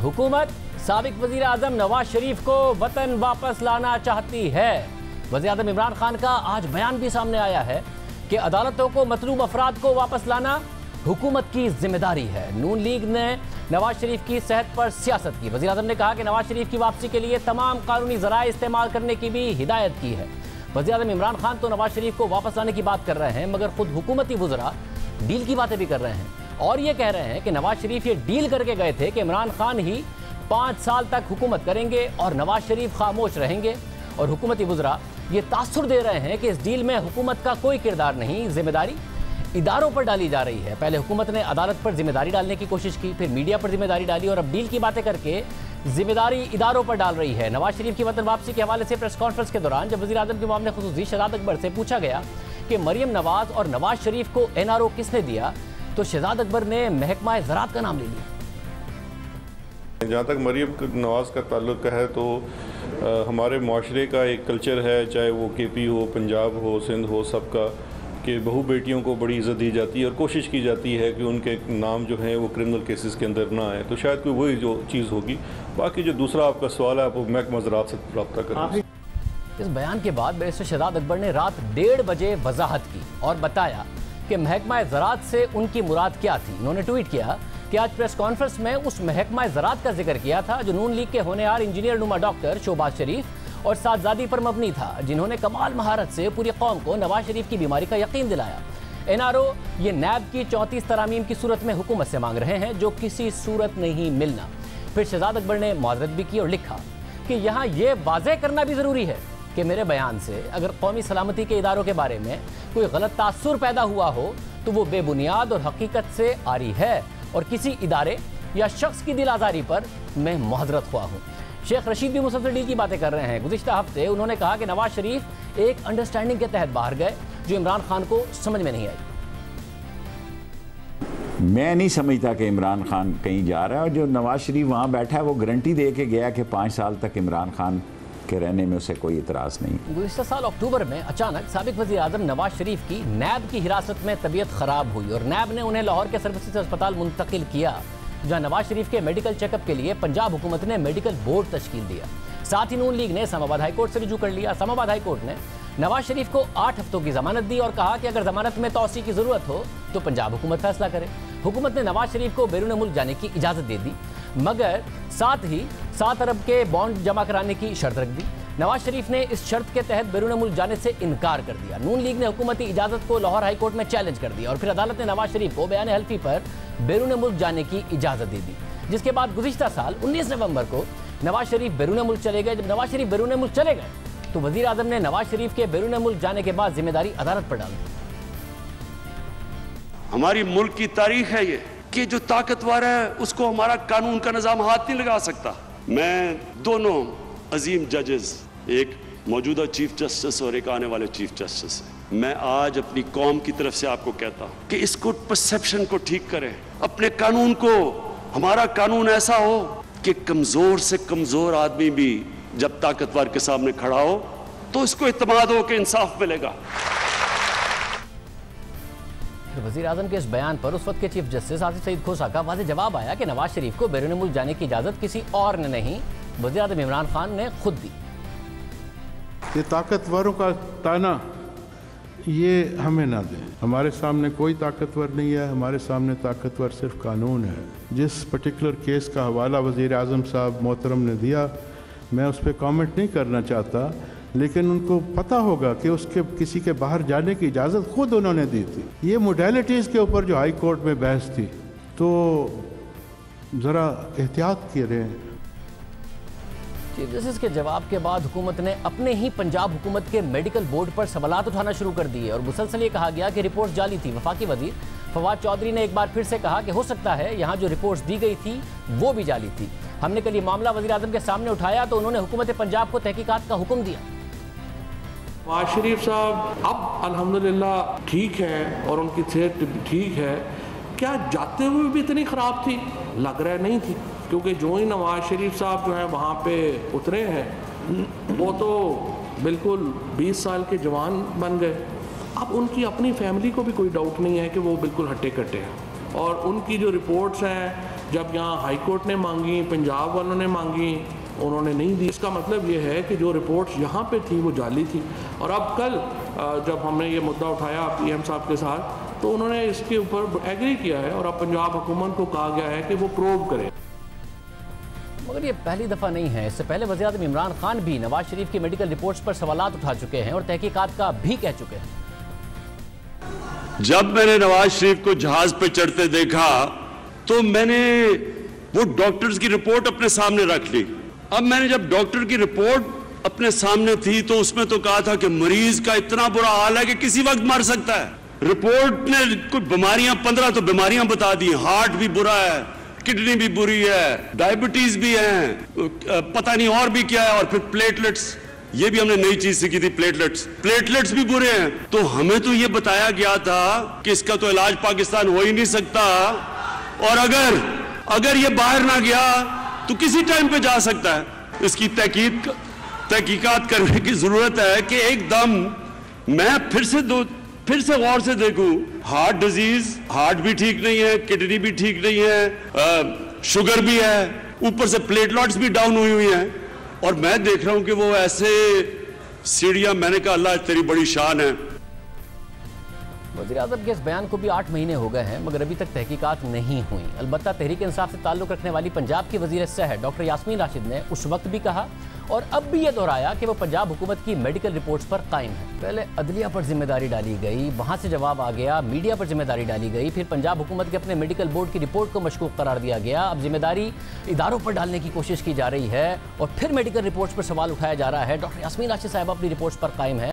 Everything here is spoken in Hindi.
हुकूमत साबिक वजीर आजम नवाज शरीफ को वतन वापस लाना चाहती है। वजीर आजम इमरान खान का आज बयान भी सामने आया है कि अदालतों को मतलूब अफराद को वापस लाना हुकूमत की जिम्मेदारी है। नून लीग ने नवाज शरीफ की सेहत पर सियासत की। वजीर आजम ने कहा कि नवाज शरीफ की वापसी के लिए तमाम कानूनी ज़राए इस्तेमाल करने की भी हिदायत की है। वजीर आजम इमरान खान तो नवाज शरीफ को वापस लाने की बात कर रहे हैं, मगर खुद हुकूमती वज़रा डील की बातें भी कर रहे हैं और ये कह रहे हैं कि नवाज शरीफ ये डील करके गए थे कि इमरान खान ही 5 साल तक हुकूमत करेंगे और नवाज शरीफ खामोश रहेंगे। और हुकूमती वज़रा ये तासुर दे रहे हैं कि इस डील में हुकूमत का कोई किरदार नहीं, जिम्मेदारी इदारों पर डाली जा रही है। पहले हुकूमत ने अदालत पर जिम्मेदारी डालने की कोशिश की, फिर मीडिया पर जिम्मेदारी डाली और अब डील की बातें करके जिम्मेदारी इदारों पर डाल रही है। नवाज शरीफ की वतन वापसी के हवाले से प्रेस कॉन्फ्रेंस के दौरान जब वज़ीर आज़म के मामले खुसूसी शहजाद अकबर से पूछा गया कि मरियम नवाज और नवाज शरीफ को NRO किसने दिया, तो शहजाद अकबर ने महकमा ज़राअत का नाम ले लिया। जहाँ तक मरियम नवाज़ का ताल्लुक है तो हमारे माशरे का एक कल्चर है, चाहे वो KP हो, पंजाब हो, सिंध हो, सबका, कि बहू बेटियों को बड़ी इज़्ज़त दी जाती है और कोशिश की जाती है कि उनके नाम जो हैं वो क्रिमिनल केसेस के अंदर ना आए। तो शायद कोई वही जो चीज़ होगी। बाकी जो दूसरा आपका सवाल है, आप वो महकमा ज़राअत से रब्ता करें। इस बयान के बाद बैरिस्टर शहजाद अकबर ने रात 1:30 बजे वजाहत की और बताया कि महकमा ज़राअत से उनकी मुराद क्या थी। उन्होंने ट्वीट किया कि आज प्रेस कॉन्फ्रेंस में उस महकमा ज़राअत का जिक्र किया था जो नून लीग के होनहार इंजीनियर नुमा डॉक्टर शोबाज शरीफ और सादजादी पर मबनी था, जिन्होंने कमाल महारत से पूरी कौम को नवाज शरीफ की बीमारी का यकीन दिलाया। NRO ये नैब की 34 तरामीम की सूरत में हुकूमत से मांग रहे हैं जो किसी सूरत नहीं मिलना। फिर शहजाद अकबर ने माजरत भी की और लिखा कि यहाँ ये वाज़ेह करना भी ज़रूरी है कि मेरे बयान से अगर कौमी सलामती के इदारों के बारे में कोई गलत तासुर पैदा हुआ हो तो वो बेबुनियाद और हकीकत से आरी है और किसी इदारे या शख्स की दिल आज़ारी पर मैं मुहज़रत ख्वाह हूँ। शेख रशीद भी मुसलसल डील की बातें कर रहे हैं। गुज़िश्ता हफ्ते उन्होंने कहा कि नवाज शरीफ एक अंडरस्टैंडिंग के तहत बाहर गए जो इमरान खान को समझ में नहीं आई। मैं नहीं समझता कि इमरान खान कहीं जा रहा है, और जो नवाज शरीफ वहाँ बैठा है वो गारंटी दे के गया कि 5 साल तक इमरान खान के रहने में उसे कोई इतराज़ नहीं। गुज़िश्ता साल अक्टूबर में अचानक साबिक वज़ीर आज़म नवाज शरीफ की नैब की हिरासत में तबीयत ख़राब हुई और नैब ने उन्हें लाहौर के सर्विसेज अस्पताल मुंतकिल किया, जहां नवाज शरीफ के मेडिकल चेकअप के लिए पंजाब हुकूमत ने मेडिकल बोर्ड तश्कील दिया। साथ ही नून लीग ने इस्लामाबाद हाई कोर्ट से रुजू कर लिया। इस्लामाबाद हाई कोर्ट ने नवाज शरीफ को 8 हफ्तों की जमानत दी और कहा कि अगर जमानत में तौसी की जरूरत हो तो पंजाब हुकूमत फैसला करे। हुकूमत ने नवाज शरीफ को बैरून मुल्क जाने की इजाजत दे दी, मगर साथ ही 7 अरब के बॉन्ड जमा कराने की शर्त रख दी। नवाज शरीफ ने इस शर्त के तहत बैरून मुल्क जाने से इनकार कर दिया। नून लीग ने हुकूमती इजाजत को लाहौर हाई कोर्ट में चैलेंज कर दिया और फिर अदालत ने नवाज शरीफ को बयान हल्फी पर बैरून मुल्क जाने की इजाजत दे दी, जिसके बाद गुज़िश्ता साल 19 नवंबर को नवाज शरीफ बैरून मुल्क चले गए। जब नवाज शरीफ बैरून मुल्क चले गए तो वज़ीर आज़म ने नवाज शरीफ के बैरून मुल्क जाने के बाद जिम्मेदारी अदालत पर डाल दी। हमारी मुल्क की तारीख है ये कि जो ताकतवर है उसको हमारा कानून का निज़ाम हाथ नहीं लगा सकता। मैं दोनों अजीम जजेस, एक मौजूदा चीफ जस्टिस और एक आने वाले चीफ जस्टिस, मैं आज अपनी कौम की तरफ से आपको कहता हूं कि इसको परसेप्शन को ठीक करें, अपने कानून को, हमारा कानून ऐसा हो कि कमजोर से कमजोर आदमी भी जब ताकतवर के सामने खड़ा हो तो इसको इत्मीनान हो कि इंसाफ मिलेगा। वज़ीर आज़म के इस बयान पर उस वक्त के चीफ जस्टिस आसिफ सईद खोसा का वाज़ेह जवाब आया कि नवाज शरीफ को बैरून मुल्क जाने की इजाज़त किसी और ने नहीं, वज़ीर आज़म इमरान खान ने खुद दी। ये ताकतवरों का ताना ये हमें ना दें। हमारे सामने कोई ताकतवर नहीं है, हमारे सामने ताकतवर सिर्फ कानून है। जिस पर्टिकुलर केस का हवाला वज़ीर आज़म साहब मोहतरम ने दिया, मैं उस पर कमेंट नहीं करना चाहता, लेकिन उनको पता होगा कि उसके किसी के बाहर जाने की इजाज़त खुद उन्होंने दी थी। ये मोडेलिटीज़ के ऊपर जो हाई कोर्ट में बहस थी, तो ज़रा एहतियात करें। चीफ जस्टिस के जवाब के बाद हुकूमत ने अपने ही पंजाब हुकूमत के मेडिकल बोर्ड पर सवालात उठाना शुरू कर दिए और मुसलसल ये कहा गया कि रिपोर्ट जाली थी। वफाकी वजीर फवाद चौधरी ने एक बार फिर से कहा कि हो सकता है यहाँ जो रिपोर्ट्स दी गई थी वो भी जाली थी। हमने कल ये मामला वज़ीर आज़म के सामने उठाया तो उन्होंने हुकूमत पंजाब को तहकीकात का हुक्म दिया। नवाज शरीफ साहब अब अल्हम्दुलिल्लाह ठीक है और उनकी सेहत ठीक है। क्या जाते हुए भी इतनी ख़राब थी? लग रहा नहीं थी, क्योंकि जो ही नवाज शरीफ साहब जो है वहाँ पे उतरे हैं वो तो बिल्कुल 20 साल के जवान बन गए। अब उनकी अपनी फैमिली को भी कोई डाउट नहीं है कि वो बिल्कुल हट्टे कट्टे हैं और उनकी जो रिपोर्ट्स हैं जब यहाँ हाई कोर्ट ने मांगी, पंजाब वालों ने मांगी, उन्होंने नहीं दी। इसका मतलब ये है कि जो रिपोर्ट्स यहाँ पे थी वो जाली थी। और अब कल जब हमने ये मुद्दा उठाया पीएम साहब के साथ, तो उन्होंने इसके ऊपर एग्री किया है और अब पंजाब हुकूमत को कहा गया है कि वो प्रोब करे। मगर ये पहली दफा नहीं है। इससे पहले वज़ीर-ए-आज़म इमरान खान भी नवाज शरीफ की मेडिकल रिपोर्ट्स पर सवालात उठा चुके हैं और तहकीकात का भी कह चुके हैं। जब मैंने नवाज शरीफ को जहाज पे चढ़ते देखा तो मैंने वो डॉक्टर्स की रिपोर्ट अपने सामने रख ली। अब मैंने जब डॉक्टर की रिपोर्ट अपने सामने थी तो उसमें तो कहा था कि मरीज का इतना बुरा हाल है कि किसी वक्त मर सकता है। रिपोर्ट ने कुछ बीमारियां 15 तो बीमारियां बता दी, हार्ट भी बुरा है, किडनी भी बुरी है, डायबिटीज भी है, पता नहीं और भी क्या है, और फिर प्लेटलेट्स, ये भी हमने नई चीज सीखी थी, प्लेटलेट्स भी बुरे हैं। तो हमें तो ये बताया गया था कि इसका तो इलाज पाकिस्तान हो ही नहीं सकता, और अगर ये बाहर ना गया तो किसी टाइम पे जा सकता है। इसकी तहकीकात करने की जरूरत है कि एकदम मैं फिर से गौर से देखूं। हार्ट डिजीज, हार्ट भी ठीक नहीं है, किडनी भी ठीक नहीं है, शुगर भी है, ऊपर से प्लेटलेट्स भी डाउन हुई हैं, और मैं देख रहा हूं कि वो ऐसे सीढ़ियां, मैंने कहा अल्लाह तेरी बड़ी शान है। वज़ीर-ए-आज़म के इस बयान को भी 8 महीने हो गए हैं मगर अभी तक तहकीकात नहीं हुई। अलबत्ता तहरीक इंसाफ से ताल्लुक़ रखने वाली पंजाब की वज़ीर सेहत डॉक्टर यास्मीन राशिद ने उस वक्त भी कहा और अब भी ये दोहराया कि वो पंजाब हुकूमत की मेडिकल रिपोर्ट्स पर कायम है। पहले अदलिया पर जिम्मेदारी डाली गई, वहाँ से जवाब आ गया, मीडिया पर जिम्मेदारी डाली गई, फिर पंजाब हुकूमत के अपने मेडिकल बोर्ड की रिपोर्ट को मशकूक करार दिया गया। अब जिम्मेदारी इदारों पर डालने की कोशिश की जा रही है और फिर मेडिकल रिपोर्ट्स पर सवाल उठाया जा रहा है। डॉक्टर यास्मीन राशिद साहब अपनी रिपोर्ट्स पर कायम है।